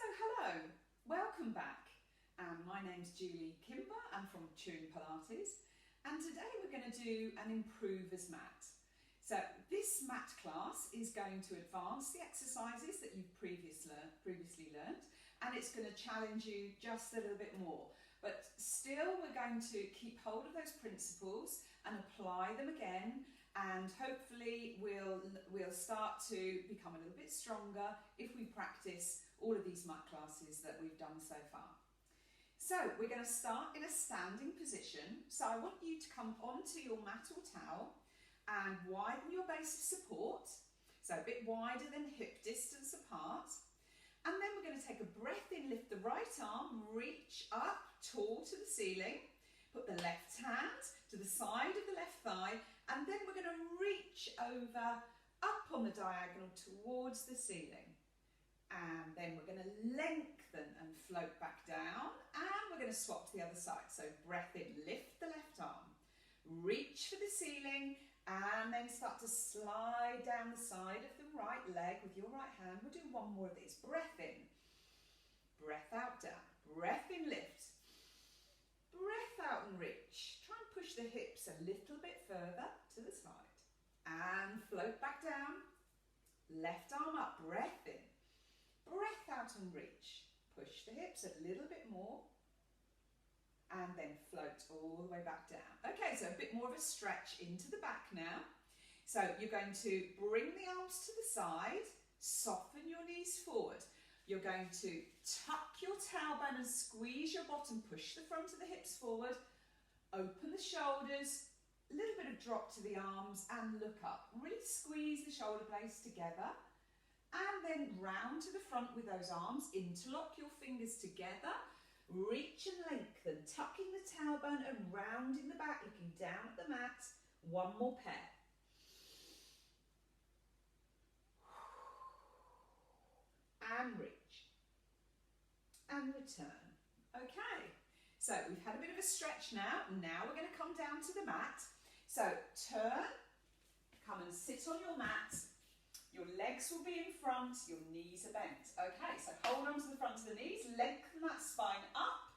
Hello, welcome back. My name's Julie Kimber. I'm from Pilates, and today we're going to do an improvers mat. So this mat class is going to advance the exercises that you've previously learned, and it's going to challenge you just a little bit more. But still, we're going to keep hold of those principles and apply them again, and hopefully we'll start to become a little bit stronger if we practice all of these mat classes that we've done so far. So we're going to start in a standing position. So I want you to come onto your mat or towel and widen your base of support, so a bit wider than hip distance apart. And then we're going to take a breath in, lift the right arm, reach up tall to the ceiling, put the left hand to the side of the left thigh, and then we're going to reach over, up on the diagonal towards the ceiling. And then we're going to lengthen and float back down, and we're going to swap to the other side. So breath in, lift the left arm, reach for the ceiling, and then start to slide down the side of the right leg with your right hand. We'll do one more of these. Breath in, breath out, down, breath in, lift, breath out and reach. Try and push the hips a little bit further to the side, and float back down, left arm up, breath in, breath out and reach. Push the hips a little bit more, and then float all the way back down. Okay, so a bit more of a stretch into the back now. So you're going to bring the arms to the side, soften your knees forward. You're going to tuck your tailbone and squeeze your bottom, push the front of the hips forward, open the shoulders, a little bit of drop to the arms and look up. Really squeeze the shoulder blades together, and then round to the front with those arms, interlock your fingers together, reach and lengthen, tucking the tailbone and rounding the back, looking down at the mat. One more pair. And reach. And return. Okay, so we've had a bit of a stretch now. Now we're going to come down to the mat. So turn, come and sit on your mat. Your legs will be in front, your knees are bent. Okay, so hold on to the front of the knees, lengthen that spine up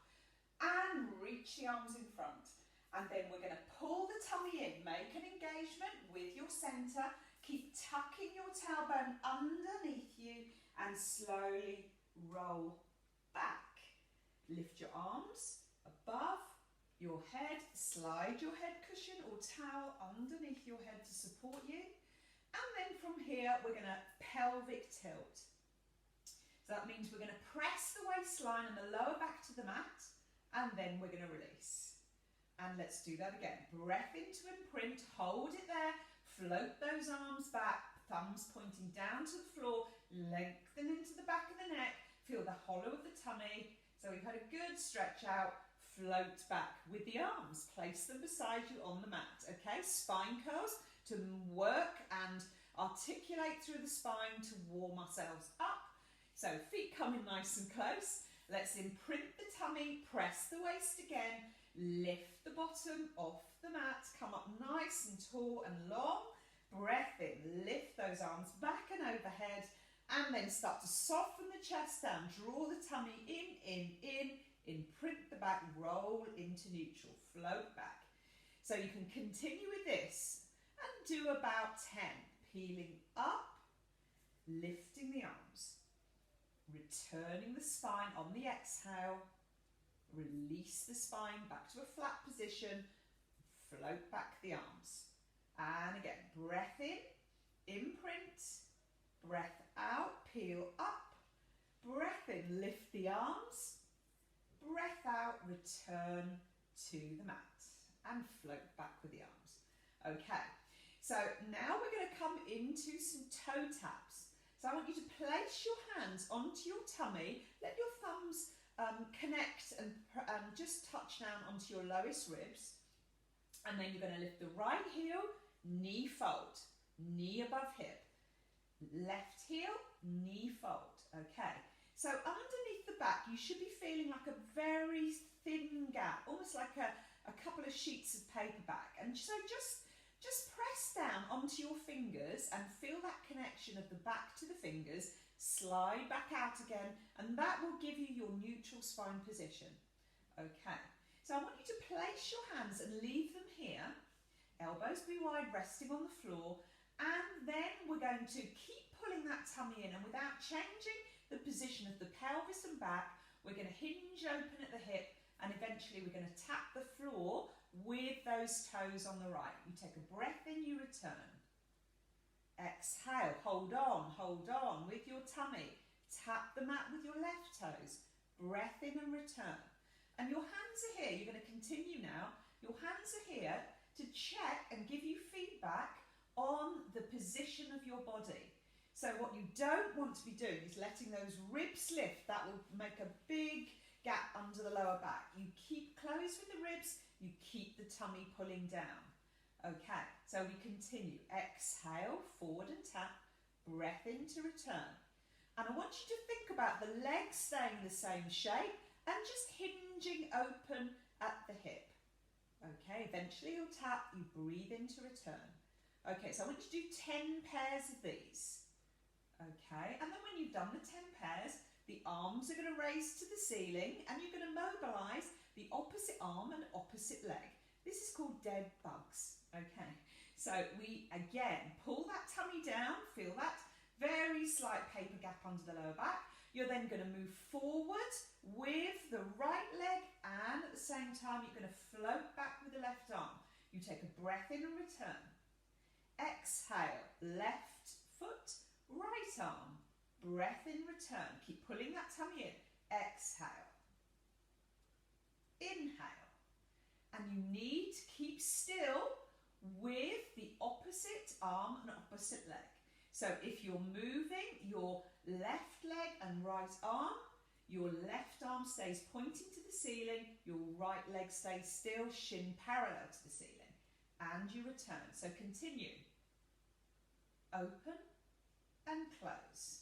and reach the arms in front. And then we're going to pull the tummy in, make an engagement with your centre, keep tucking your tailbone underneath you and slowly roll back. Lift your arms above your head, slide your head cushion or towel underneath your head to support you. And then from here, we're going to pelvic tilt. So that means we're going to press the waistline and the lower back to the mat, and then we're going to release. And let's do that again. Breath into imprint, hold it there, float those arms back, thumbs pointing down to the floor, lengthen into the back of the neck, feel the hollow of the tummy. So we've had a good stretch out, float back with the arms, place them beside you on the mat. Okay, spine curls to work and articulate through the spine to warm ourselves up. So feet coming nice and close. Let's imprint the tummy, press the waist again, lift the bottom off the mat, come up nice and tall and long. Breath in, lift those arms back and overhead, and then start to soften the chest down, draw the tummy in, imprint the back, roll into neutral, float back. So you can continue with this and do about 10. Peeling up, lifting the arms, returning the spine on the exhale, release the spine back to a flat position, float back the arms. And again, breath in, imprint, breath out, peel up, breath in, lift the arms, breath out, return to the mat and float back with the arms. Okay. So now we're going to come into some toe taps. So I want you to place your hands onto your tummy, let your thumbs connect and just touch down onto your lowest ribs. And then you're going to lift the right heel, knee fold, knee above hip. Left heel, knee fold. Okay, so underneath the back you should be feeling like a very thin gap, almost like a couple of sheets of paper back. And so just just press down onto your fingers and feel that connection of the back to the fingers. Slide back out again, and that will give you your neutral spine position. Okay, so I want you to place your hands and leave them here. Elbows be wide, resting on the floor, and then we're going to keep pulling that tummy in, and without changing the position of the pelvis and back, we're going to hinge open at the hip, and eventually we're going to tap the floor with those toes on the right. You take a breath in, you return. Exhale, hold on with your tummy. Tap the mat with your left toes. Breath in and return. And your hands are here. You're going to continue now. Your hands are here to check and give you feedback on the position of your body. So what you don't want to be doing is letting those ribs lift. That will make a big gap under the lower back. You keep close with the ribs. You keep the tummy pulling down. Okay, so we continue. Exhale, forward and tap. Breath in to return. And I want you to think about the legs staying the same shape and just hinging open at the hip. Okay, eventually you'll tap, you breathe in to return. Okay, so I want you to do 10 pairs of these. Okay, and then when you've done the 10 pairs, the arms are going to raise to the ceiling and you're going to mobilise the opposite arm and opposite leg. This is called dead bugs. Okay, so we again pull that tummy down, feel that very slight paper gap under the lower back. You're then going to move forward with the right leg, and at the same time you're going to float back with the left arm. You take a breath in and return. Exhale, left foot, right arm. Breath in, return. Keep pulling that tummy in. Exhale. Inhale. And you need to keep still with the opposite arm and opposite leg. So if you're moving your left leg and right arm, your left arm stays pointing to the ceiling, your right leg stays still, shin parallel to the ceiling, and you return. So continue. Open and close.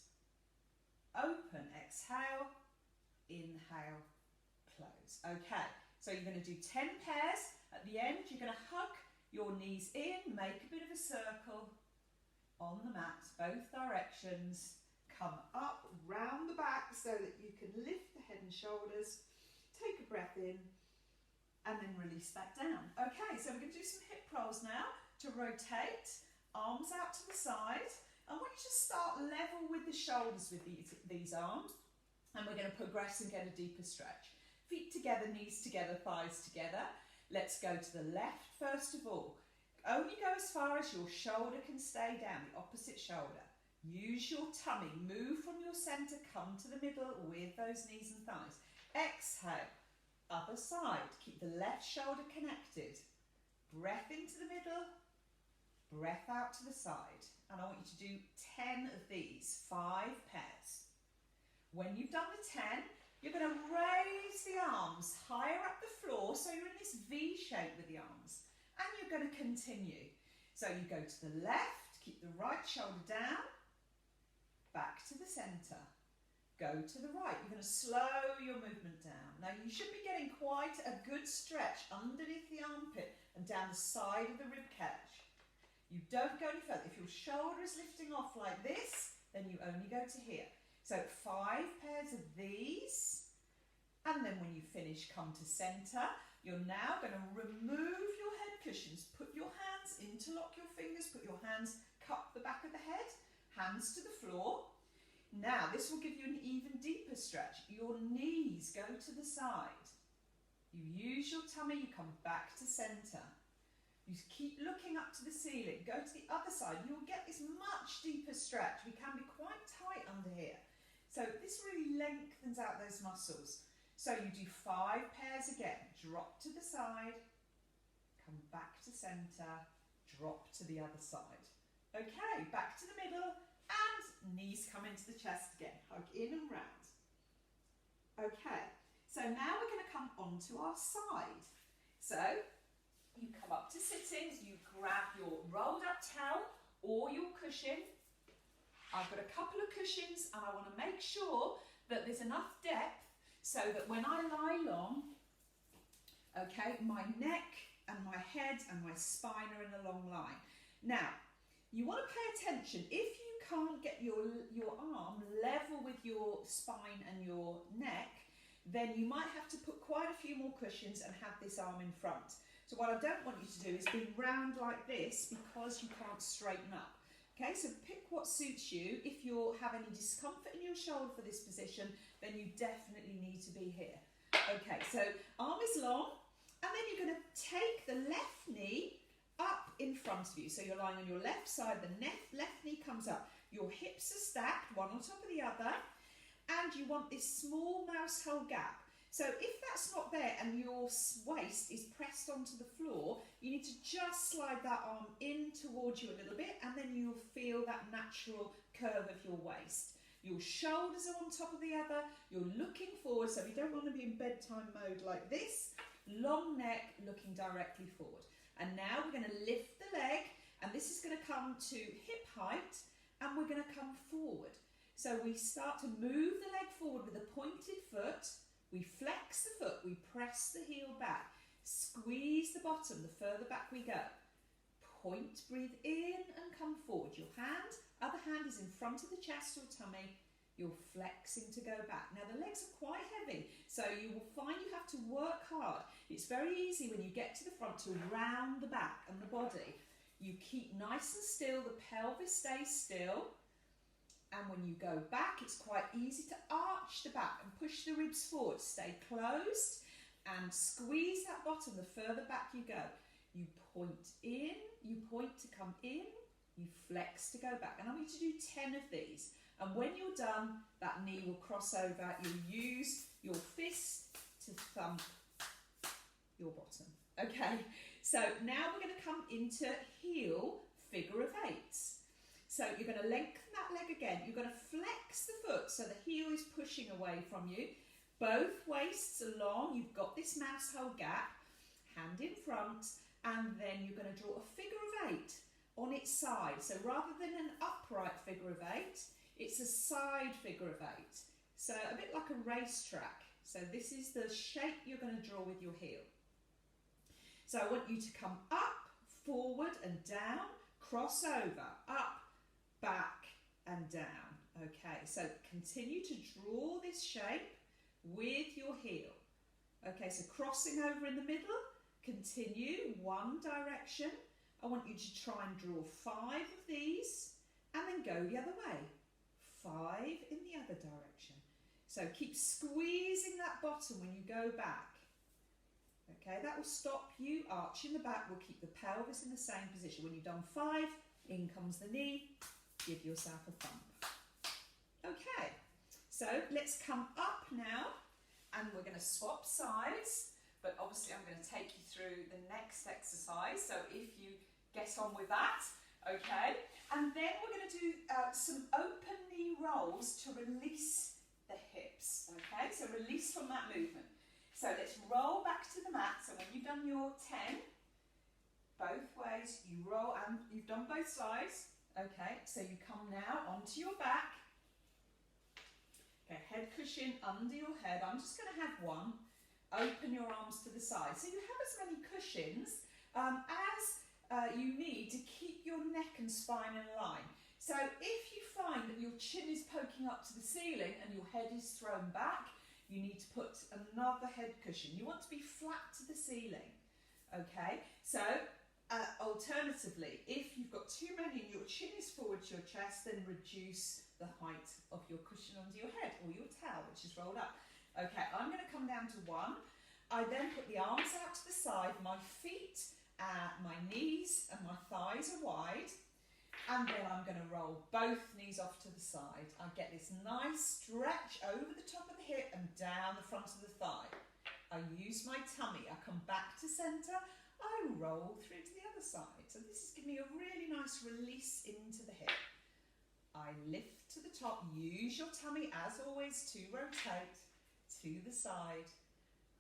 Open, exhale, inhale, close. Okay, so you're going to do 10 pairs. At the end, you're going to hug your knees in, make a bit of a circle on the mat, both directions. Come up, round the back so that you can lift the head and shoulders. Take a breath in and then release back down. Okay, so we're going to do some hip rolls now to rotate, arms out to the side. I want you to start level with the shoulders with these arms, and we're going to progress and get a deeper stretch. Feet together, knees together, thighs together. Let's go to the left first of all. Only go as far as your shoulder can stay down, the opposite shoulder. Use your tummy, move from your centre, come to the middle with those knees and thighs. Exhale, other side. Keep the left shoulder connected. Breath into the middle, breath out to the side. And I want you to do 10 of these, 5 pairs. When you've done the 10, you're going to raise the arms higher up the floor, so you're in this V shape with the arms. And you're going to continue. So you go to the left, keep the right shoulder down, back to the centre. Go to the right. You're going to slow your movement down. Now you should be getting quite a good stretch underneath the armpit and down the side of the rib cage. You don't go any further. If your shoulder is lifting off like this, then you only go to here. So 5 pairs of these, and then when you finish, come to centre. You're now going to remove your head cushions. Put your hands, interlock your fingers, put your hands, cup the back of the head, hands to the floor. Now this will give you an even deeper stretch. Your knees go to the side. You use your tummy, you come back to centre. You keep looking up to the ceiling, go to the other side. You'll get this much deeper stretch. We can be quite tight under here. So this really lengthens out those muscles. So you do 5 pairs again. Drop to the side, come back to centre, drop to the other side. Okay, back to the middle, and knees come into the chest again. Hug in and round. Okay, so now we're going to come onto our side. So you come up to sitting, you grab your rolled up towel or your cushion. I've got a couple of cushions and I want to make sure that there's enough depth so that when I lie long, okay, my neck and my head and my spine are in a long line. Now, you want to pay attention. If you can't get your arm level with your spine and your neck, then you might have to put quite a few more cushions and have this arm in front. So what I don't want you to do is be round like this because you can't straighten up. Okay, so pick what suits you. If you have any discomfort in your shoulder for this position, then you definitely need to be here. Okay, so arm is long, and then you're going to take the left knee up in front of you. So you're lying on your left side, the left knee comes up. Your hips are stacked, one on top of the other, and you want this small mouse hole gap. So if that's not there and your waist is pressed onto the floor, you need to just slide that arm in towards you a little bit, and then you'll feel that natural curve of your waist. Your shoulders are on top of the other, you're looking forward, so you don't want to be in bedtime mode like this. Long neck, looking directly forward. And now we're going to lift the leg, and this is going to come to hip height, and we're going to come forward. So we start to move the leg forward with a pointed foot. We flex the foot, we press the heel back, squeeze the bottom, the further back we go. Point, breathe in and come forward. Your other hand is in front of the chest or tummy. You're flexing to go back. Now the legs are quite heavy, so you will find you have to work hard. It's very easy when you get to the front to round the back and the body. You keep nice and still, the pelvis stays still. And when you go back, it's quite easy to arch the back and push the ribs forward. Stay closed and squeeze that bottom the further back you go. You point in, you point to come in, you flex to go back. And I want you to do 10 of these. And when you're done, that knee will cross over. You'll use your fist to thump your bottom. Okay, so now we're going to come into heel figure of eights. So you're going to lengthen that leg again. You're going to flex the foot so the heel is pushing away from you. Both waists are long. You've got this mouse hole gap, hand in front, and then you're going to draw a figure of eight on its side. So rather than an upright figure of eight, it's a side figure of eight. So a bit like a racetrack. So this is the shape you're going to draw with your heel. So I want you to come up, forward and down, cross over, up, back and down. Okay, so continue to draw this shape with your heel. Okay, so crossing over in the middle, continue one direction. I want you to try and draw 5 of these and then go the other way. 5 in the other direction. So keep squeezing that bottom when you go back. Okay, that will stop you arching the back. We'll keep the pelvis in the same position. When you've done 5, in comes the knee. Give yourself a thump. Okay, so let's come up now, and we're going to swap sides, but obviously I'm going to take you through the next exercise, so if you get on with that, okay, and then we're going to do some open knee rolls to release the hips, okay, so release from that movement. So let's roll back to the mat. So when you've done your 10, both ways, you roll, and you've done both sides. Okay, so you come now onto your back. Okay, head cushion under your head. I'm just going to have one. Open your arms to the side. So you have as many cushions as you need to keep your neck and spine in line. So if you find that your chin is poking up to the ceiling and your head is thrown back, you need to put another head cushion. You want to be flat to the ceiling. Okay, so alternatively, if you've got too many and your chin is forward to your chest, then reduce the height of your cushion under your head or your towel, which is rolled up. Okay, I'm going to come down to 1. I then put the arms out to the side, my feet, my knees and my thighs are wide, and then I'm going to roll both knees off to the side. I get this nice stretch over the top of the hip and down the front of the thigh. I use my tummy, I come back to centre, I roll through to the other side. So this is giving me a really nice release into the hip. I lift to the top, use your tummy as always to rotate to the side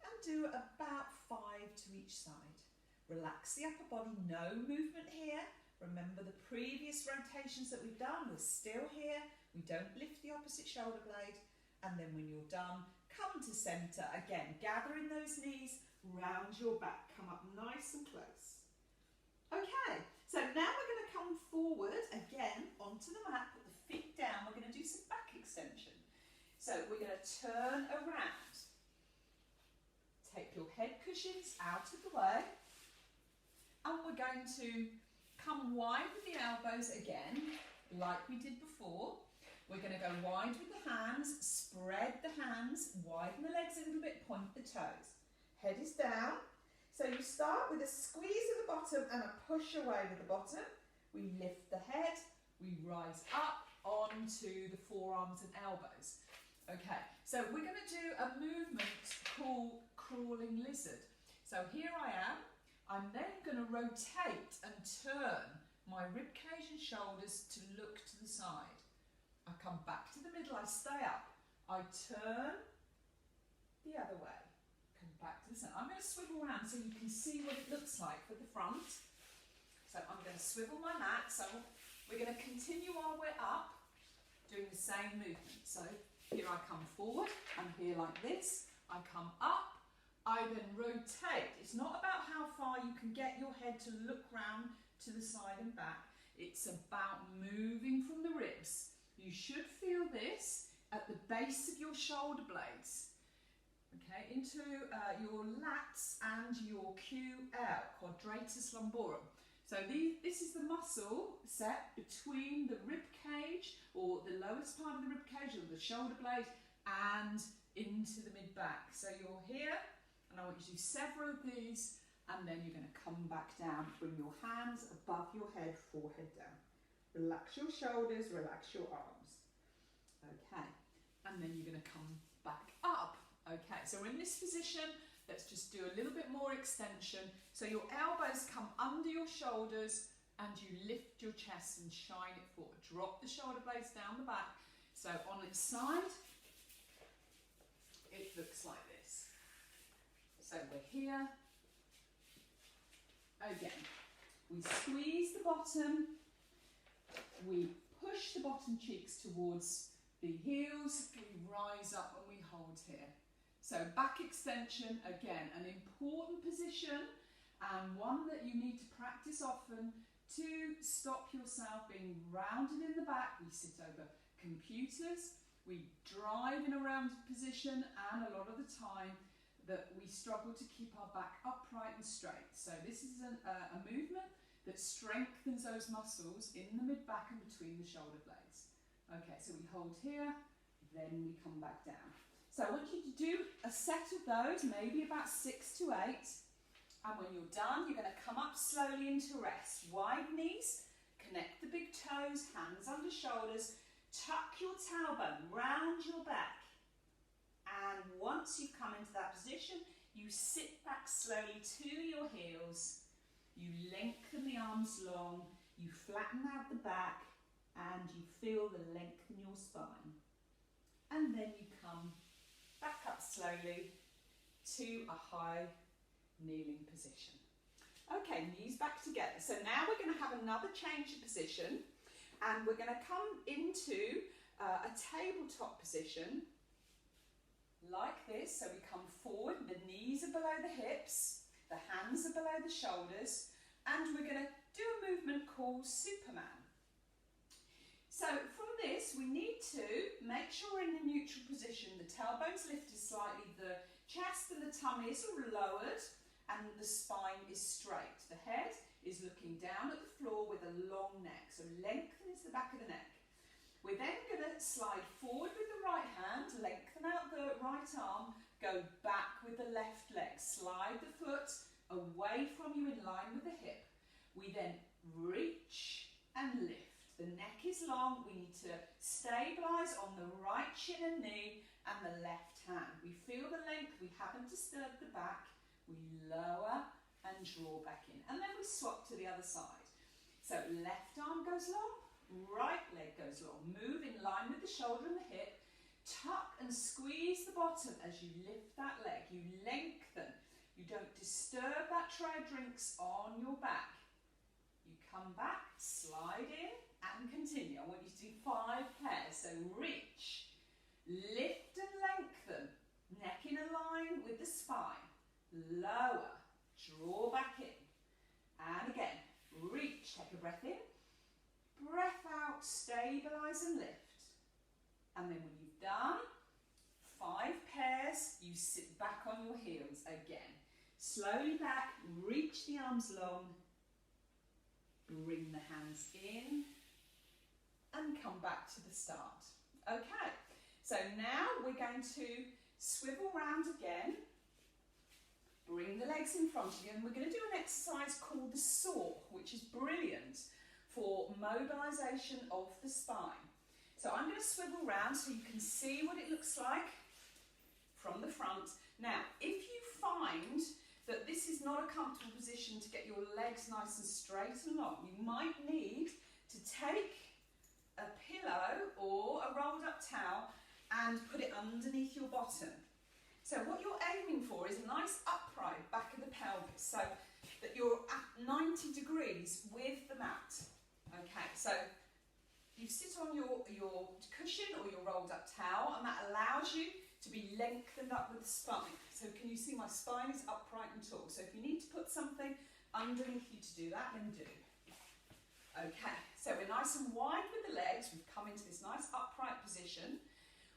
and do about 5 to each side. Relax the upper body, no movement here. Remember the previous rotations that we've done, we're still here. We don't lift the opposite shoulder blade. And then when you're done, come to centre. Again, gather in those knees, round your back. Come up nice and close. Okay, so now we're going to come forward again onto the mat, put the feet down. We're going to do some back extension. So we're going to turn around. Take your head cushions out of the way. And we're going to come wide with the elbows again, like we did before. We're going to go wide with the hands, spread the hands, widen the legs a little bit, point the toes. Head is down. So you start with a squeeze at the bottom and a push away with the bottom. We lift the head, we rise up onto the forearms and elbows. Okay, so we're going to do a movement called crawling lizard. So here I am. I'm then going to rotate and turn my rib cage and shoulders to look to the side. I come back to the middle, I stay up. I turn the other way. Come back to the center. I'm going to swivel around so you can see what it looks like for the front. So I'm going to swivel my mat. So we're going to continue our way up, doing the same movement. So here I come forward, I'm here like this. I come up. I then rotate. It's not about how far you can get your head to look round to the side and back. It's about moving from the ribs. You should feel this at the base of your shoulder blades, okay, into your lats and your QL, quadratus lumborum. So this is the muscle set between the rib cage, or the lowest part of the rib cage, or the shoulder blade, and into the mid-back. So you're here. And I want you to do several of these, and then you're going to come back down. Bring your hands above your head, forehead down. Relax your shoulders, relax your arms. Okay, and then you're going to come back up. Okay, so we're in this position. Let's just do a little bit more extension. So your elbows come under your shoulders, and you lift your chest and shine it forward. Drop the shoulder blades down the back. So on its side, it looks like this. So we're here. Again, we squeeze the bottom, we push the bottom cheeks towards the heels, we rise up and we hold here. So back extension, again, an important position and one that you need to practice often to stop yourself being rounded in the back. We sit over computers, we drive in a rounded position, and a lot of the time that we struggle to keep our back upright and straight. So this is a movement that strengthens those muscles in the mid-back and between the shoulder blades. Okay, so we hold here, then we come back down. So I want you to do a set of those, maybe about 6 to 8. And when you're done, you're going to come up slowly into rest. Wide knees, connect the big toes, hands under shoulders, tuck your tailbone round your back. And once you've come into that position, you sit back slowly to your heels, you lengthen the arms long, you flatten out the back, and you feel the length in your spine. And then you come back up slowly to a high kneeling position. Okay, knees back together. So now we're going to have another change of position, and we're going to come into a tabletop position like this. So we come forward, the knees are below the hips, the hands are below the shoulders, and we're going to do a movement called Superman. So from this, we need to make sure we're in a neutral position. The tailbone's lifted slightly, the chest and the tummy is sort of lowered, and the spine is straight. The head is looking down at the floor with a long neck, so lengthens the back of the neck. We're then going to slide forward with the right hand, lengthen out the right arm, go back with the left leg, slide the foot away from you in line with the hip. We then reach and lift. The neck is long, we need to stabilise on the right shin and knee and the left hand. We feel the length, we haven't disturbed the back, we lower and draw back in. And then we swap to the other side. So left arm goes long, right leg goes long. Move in line with the shoulder and the hip. Tuck and squeeze the bottom as you lift that leg. You lengthen. You don't disturb that tray of drinks on your back. You come back, slide in and continue. I want you to do 5 pairs. So reach, lift and lengthen. Neck in a line with the spine. lower, draw back in. And again, reach, take a breath in, breath out, stabilise and lift. And then when you've done 5 pairs, you sit back on your heels again. Slowly back, reach the arms long, bring the hands in, and come back to the start. Okay, so now we're going to swivel round again, bring the legs in front of you, and we're going to do an exercise called the saw, which is brilliant for mobilisation of the spine. So I'm going to swivel round so you can see what it looks like from the front. Now, if you find that this is not a comfortable position to get your legs nice and straight and long, you might need to take a pillow or a rolled up towel and put it underneath your bottom. So what you're aiming for is a nice upright back of the pelvis so that you're at 90 degrees with the mat. Okay, so you sit on your cushion or your rolled up towel, and that allows you to be lengthened up with the spine. So can you see my spine is upright and tall? So if you need to put something underneath you to do that, then do. Okay, so we're nice and wide with the legs. We've come into this nice upright position.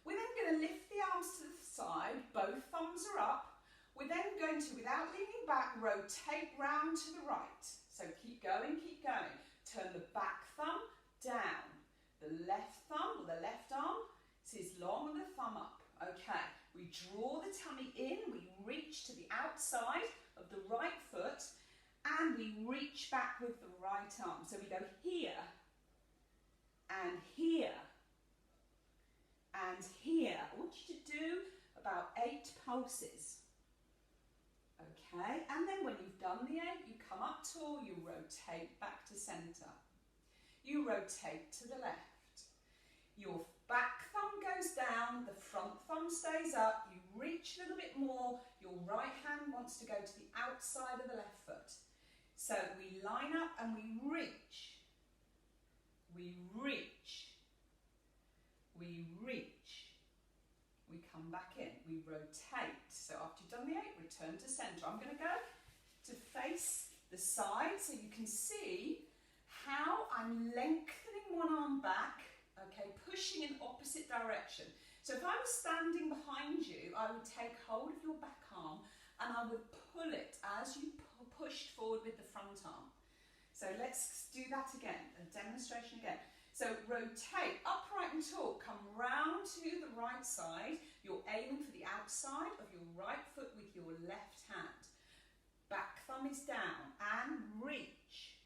We're then going to lift the arms to the side. Both thumbs are up. We're then going to, without leaning back, rotate round to the right. So keep going, keep going. Turn the back thumb down. The left thumb, or the left arm, is long and the thumb up. Okay, we draw the tummy in, we reach to the outside of the right foot, and we reach back with the right arm. So we go here, and here, and here. I want you to do about 8 pulses. Okay, and then when you've done the 8, you come up tall, you rotate back to centre. You rotate to the left. Your back thumb goes down, the front thumb stays up, you reach a little bit more, your right hand wants to go to the outside of the left foot. So we line up and we reach. We reach. We reach. We come back in, we rotate. So after you've done the 8, return to centre. I'm going to go to face the side so you can see how I'm lengthening one arm back, okay, pushing in opposite direction. So if I was standing behind you, I would take hold of your back arm and I would pull it as you pushed forward with the front arm. So let's do that again, a demonstration again. So rotate, upright and tall, come round to the right side. You're aiming for the outside of your right foot with your left hand. Back thumb is down and reach.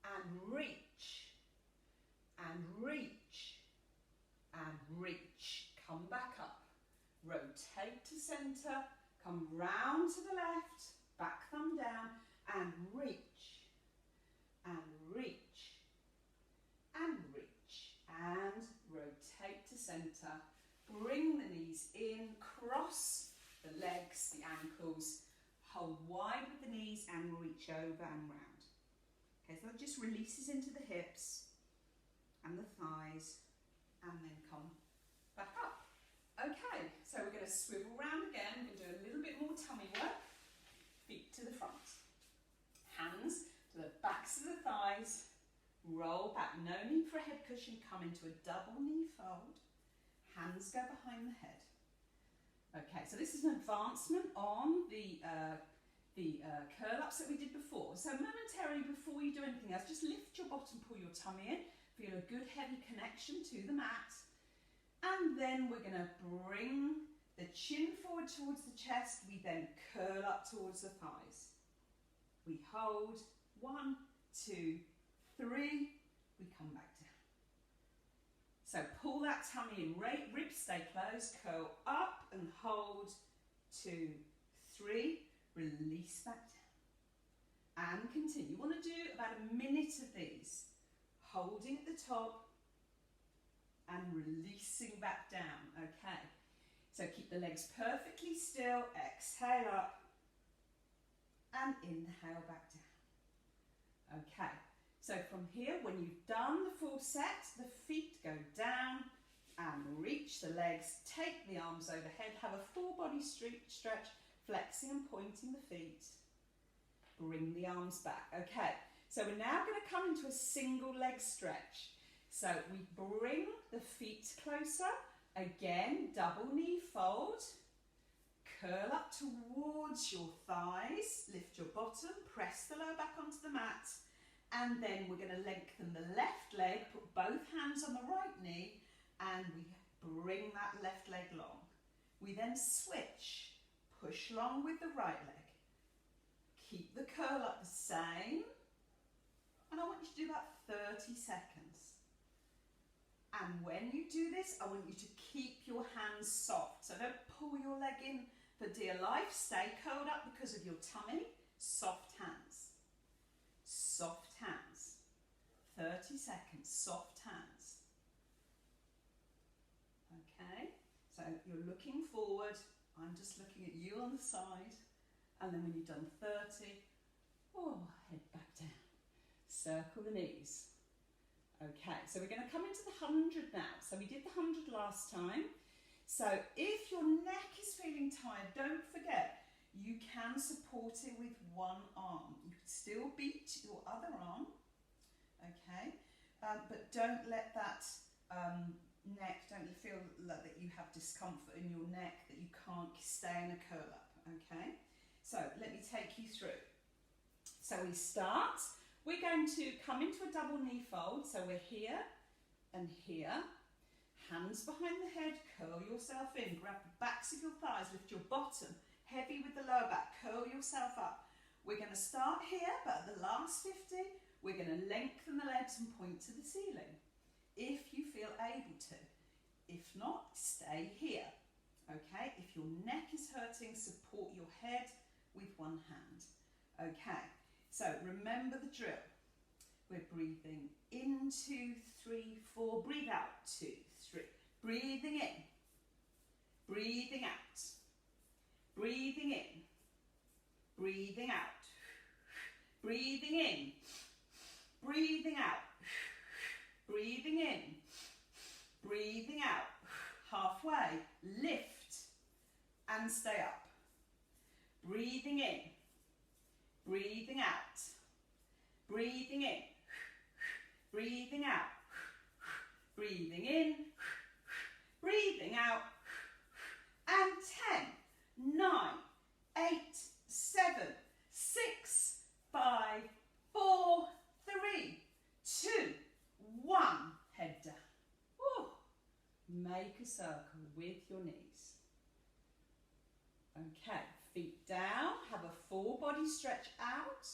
And reach, and reach, and reach. Come back up. Rotate to centre, come round to the left, back thumb down, and reach, and reach, and reach, and rotate to centre. Bring the knees in, cross the legs, the ankles, hold wide with the knees, and reach over and round. Okay, so that just releases into the hips and the thighs and then come back up. Okay, so we're going to swivel round again. We're going to do a little bit more tummy work. Feet to the front. Hands to the backs of the thighs. Roll back. No need for a head cushion. Come into a double knee fold. Hands go behind the head. Okay, so this is an advancement on the curl-ups that we did before. So momentarily before you do anything else, just lift your bottom, pull your tummy in, feel a good heavy connection to the mat. And then we're going to bring the chin forward towards the chest. We then curl up towards the thighs. We hold, 1, 2, 3, we come back down. So pull that tummy in, ribs stay closed, curl up and hold, 2, 3, release back down. And continue. You want to do about a minute of these. Holding at the top and releasing back down. Okay. So keep the legs perfectly still. Exhale up and inhale back down. Okay. So from here, when you've done the full set, the feet go down and reach the legs. Take the arms overhead. Have a full body stretch. flexing and pointing the feet. Bring the arms back. Okay, so we're now going to come into a single leg stretch. So we bring the feet closer. Again, double knee fold. Curl up towards your thighs. Lift your bottom. Press the lower back onto the mat. And then we're going to lengthen the left leg. Put both hands on the right knee. And we bring that left leg long. We then switch. Push long with the right leg. Keep the curl up the same. And I want you to do about 30 seconds. And when you do this, I want you to keep your hands soft. So don't pull your leg in for dear life. Stay curled up because of your tummy. Soft hands. Soft hands. 30 seconds. Soft hands. Okay. So you're looking forward. I'm just looking at you on the side. And then when you've done 30, head back down. Circle the knees. Okay, so we're going to come into the 100 now. So we did the 100 last time. So if your neck is feeling tired, don't forget, you can support it with one arm. You can still beat your other arm, okay? But don't let that neck, don't feel like that you have discomfort in your neck, that you can't stay in a curl up, okay? So let me take you through. So we start. We're going to come into a double knee fold. So we're here and here. Hands behind the head, curl yourself in. Grab the backs of your thighs, lift your bottom. Heavy with the lower back, curl yourself up. We're going to start here, but at the last 50, we're going to lengthen the legs and point to the ceiling. If you feel able to. If not, stay here. Okay, if your neck is hurting, support your head with one hand. Okay. So remember the drill. We're breathing in, 2, 3, 4. Breathe out, 2, 3. Breathing in. Breathing out. Breathing in. Breathing out. Breathing in. Breathing out. Breathing in. Breathing out. Halfway. Lift and stay up. Breathing in. Breathing out. Breathing in. Breathing out. Breathing in. Breathing out. And 10, 9, 8, 7, 6, 5, 4, 3, 2, 1. Head down. Woo. Make a circle with your knees. Okay. Feet down, have a full body stretch out,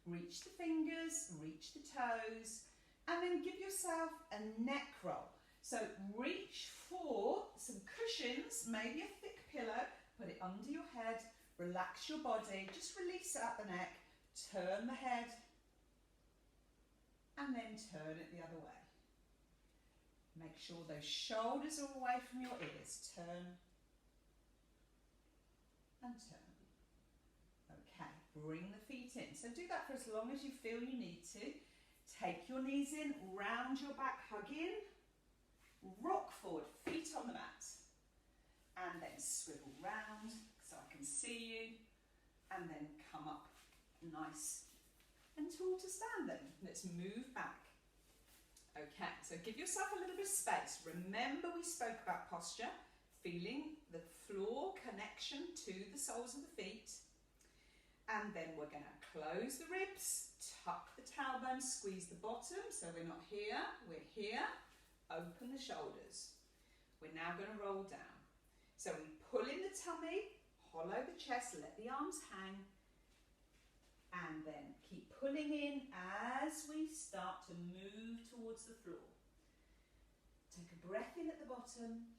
reach the fingers, reach the toes, and then give yourself a neck roll. So reach for some cushions, maybe a thick pillow, put it under your head, relax your body, just release it at the neck, turn the head, and then turn it the other way. Make sure those shoulders are away from your ears. Turn and turn. Okay, bring the feet in. So do that for as long as you feel you need to. Take your knees in, round your back, hug in, rock forward, feet on the mat. And then swivel round so I can see you. And then come up nice and tall to standing. Let's move back. Okay, so give yourself a little bit of space. Remember we spoke about posture. Feeling the floor connection to the soles of the feet. And then we're going to close the ribs, tuck the tailbone, squeeze the bottom. So we're not here, we're here. Open the shoulders. We're now going to roll down. So we pull in the tummy, hollow the chest, let the arms hang. And then keep pulling in as we start to move towards the floor. Take a breath in at the bottom.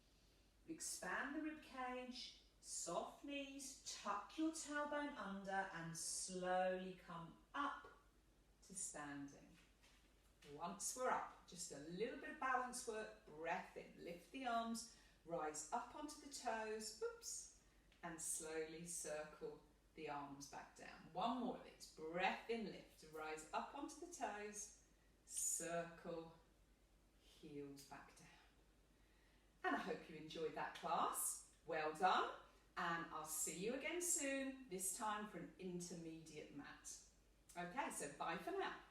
Expand the rib cage, soft knees, tuck your tailbone under and slowly come up to standing. Once we're up, just a little bit of balance work, breath in, lift the arms, rise up onto the toes, oops, and slowly circle the arms back down. One more of these, breath in, lift, rise up onto the toes, circle, heels back down. And I hope you enjoyed that class. Well done. and I'll see you again soon, this time for an intermediate mat. Okay, so bye for now.